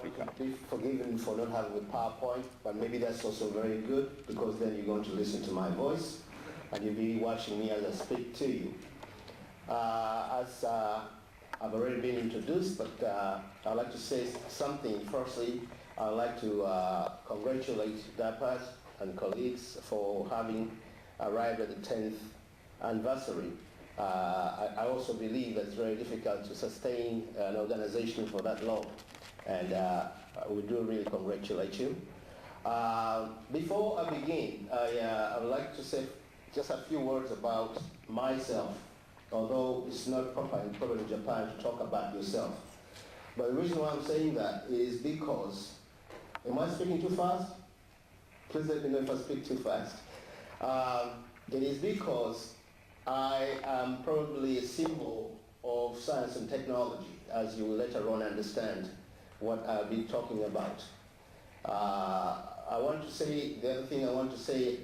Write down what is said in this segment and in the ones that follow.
Africa. Be forgiven for not having a PowerPoint, but maybe that's also very good because then you're going to listen to my voice and you'll be watching me as I speak to you. As I've already been introduced, but I'd like to say something. Firstly, I'd like to congratulate DAPAD and colleagues for having arrived at the 10th anniversary. I also believe that it's very difficult to sustain an organization for that long, and we do really congratulate you. Before I begin, I would like to say just a few words about myself, although it's not proper in Japan to talk about yourself. But the reason why I'm saying that is because, am I speaking too fast? Please let me know if I speak too fast. It is because I am probably a symbol of science and technology, as you will later on understand what I'll be talking about. I want to say, the other thing I want to say,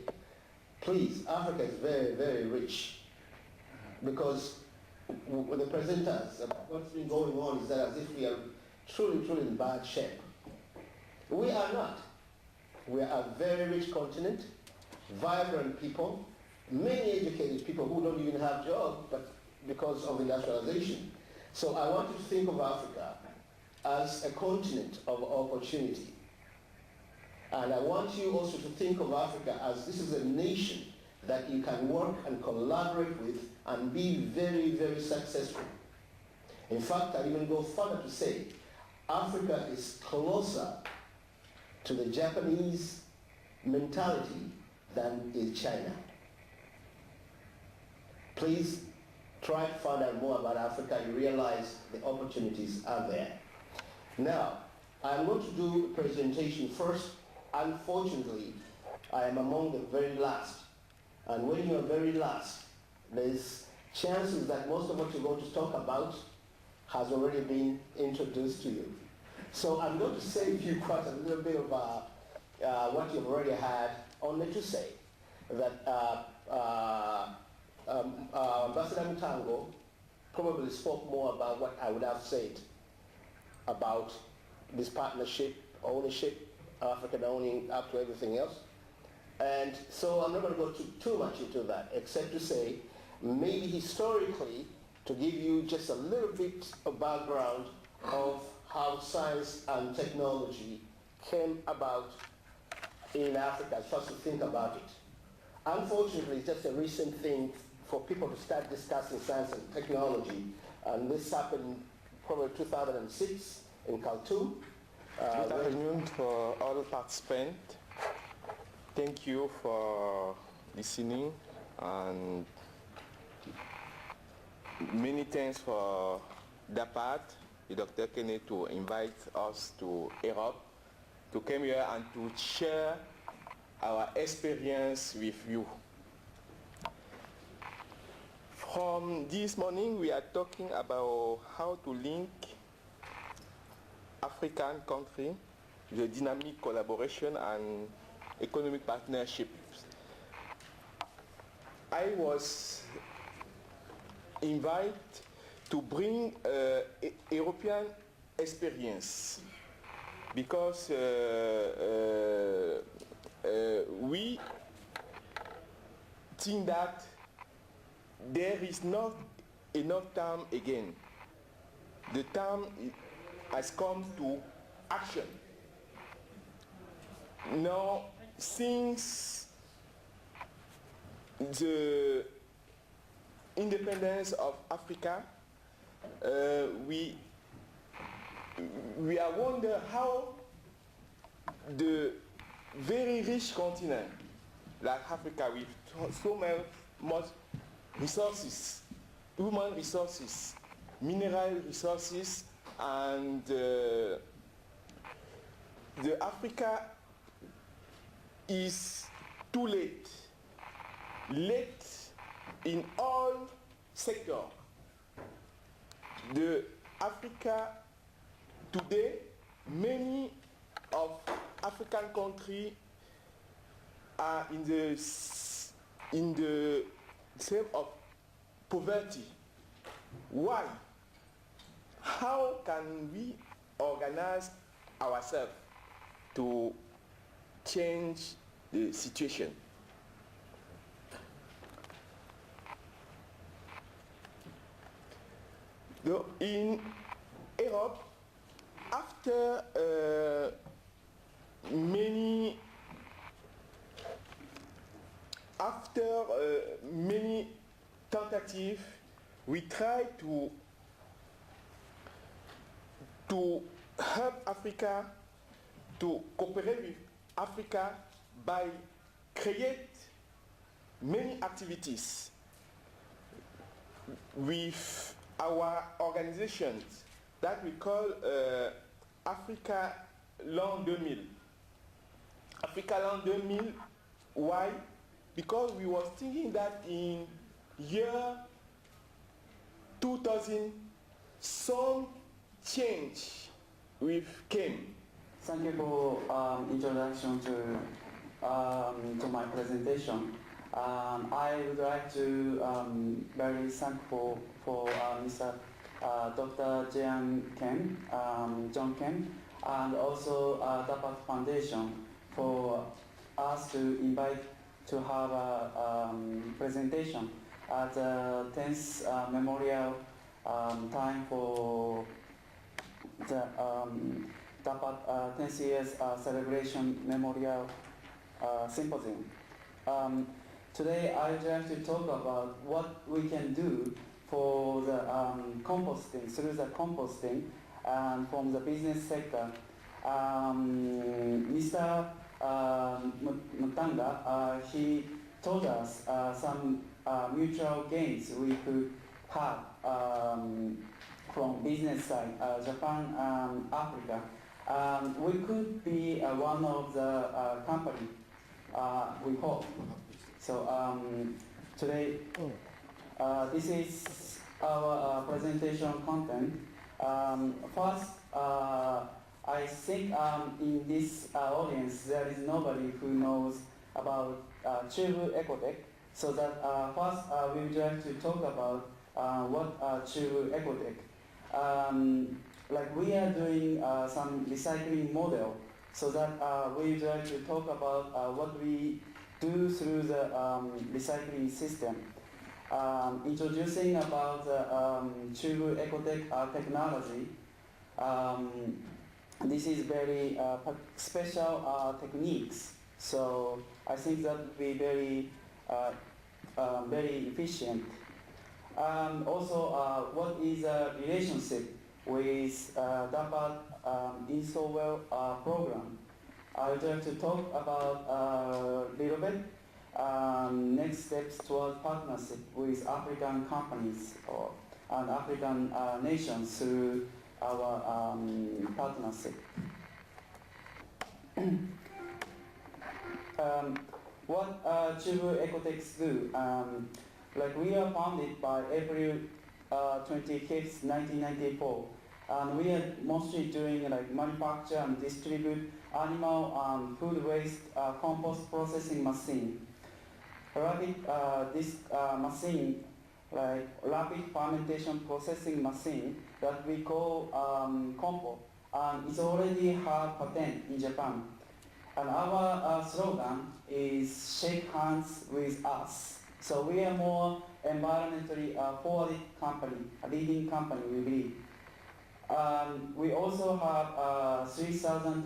please, Africa is very, very rich, because with the presenters, what's been going on is that as if we are truly, truly in bad shape. We are not. We are a very rich continent, vibrant people, many educated people who don't even have jobs, but because of industrialization. So I want you to think of Africa as a continent of opportunity. And I want you also to think of Africa as this is a nation that you can work and collaborate with and be very, very successful. In fact, I'd even go further to say, Africa is closer to the Japanese mentality than is China. Please try to find out more about Africa. You realize the opportunities are there. Now, I'm going to do a presentation first. Unfortunately, I am among the very last. And when you're very last, there's chances that most of what you're going to talk about has already been introduced to you. So I'm going to save you quite a little bit of what you've already had, only to say that Ambassador Mutango probably spoke more about what I would have said about this partnership, ownership, African owning up to everything else. And so I'm not going to go too much into that, except to say, maybe historically, to give you just a little bit of background of how science and technology came about in Africa, just to think about it. Unfortunately, it's just a recent thing for people to start discussing science and technology, and this happened probably 2006 in Khartoum. Good afternoon for all participants. Thank you for listening, and many thanks for DAPAD, Dr. Kennedy, to invite us to Europe to come here and to share our experience with you. From this morning, we are talking about how to link African countries, the dynamic collaboration and economic partnerships. I was invited to bring European experience because we think that there is not enough time again. The time has come to action. Now, since the independence of Africa, we are wondering how the very rich continent like Africa with so much resources, human resources, mineral resources, and the Africa is too late in all sectors. The Africa today, many of African countries are in the same of poverty. Why? How can we organize ourselves to change the situation. In Europe, after many tentatives, we try to help Africa, to cooperate with Africa by create many activities with our organizations that we call Africa L'An 2000. Africa L'An 2000, why? Because we were thinking that in year 2000, some change came. Thank you for introduction to my presentation. I would like to very thankful for Mr. Dr. John Ken, and also DAPAD Foundation for us to invite to have a presentation at the 10th memorial time for the DAPAD 10th years celebration memorial symposium. Today I would like to talk about what we can do for the composting, through the composting from the business sector. Mr. Mutanga, he told us some mutual gains we could have from business side, Japan and Africa. We could be one of the company, we hope. So today, this is our presentation content. First, I think in this audience there is nobody who knows about Chubu Ecotech. So that first we would like to talk about what Chubu Ecotech. Like we are doing some recycling model, so that we would like to talk about what we do through the recycling system. Introducing about the Chubu Ecotech technology. This is very special techniques, so I think that will be very efficient. Also, what is the relationship with DAPAD Install program? I would like to talk about a little bit next steps towards partnership with African companies and African nations through our partnership. What Chubu Ecotechs do? Like we are founded by April 25th, 1994, and we are mostly doing like manufacture and distribute animal and food waste compost processing machine. This machine, like rapid fermentation processing machine that we call compost, and it's already have patent in Japan. And our slogan is "Shake hands with us." So we are more environmentally forwarded company, a leading company, we believe. We also have 3,000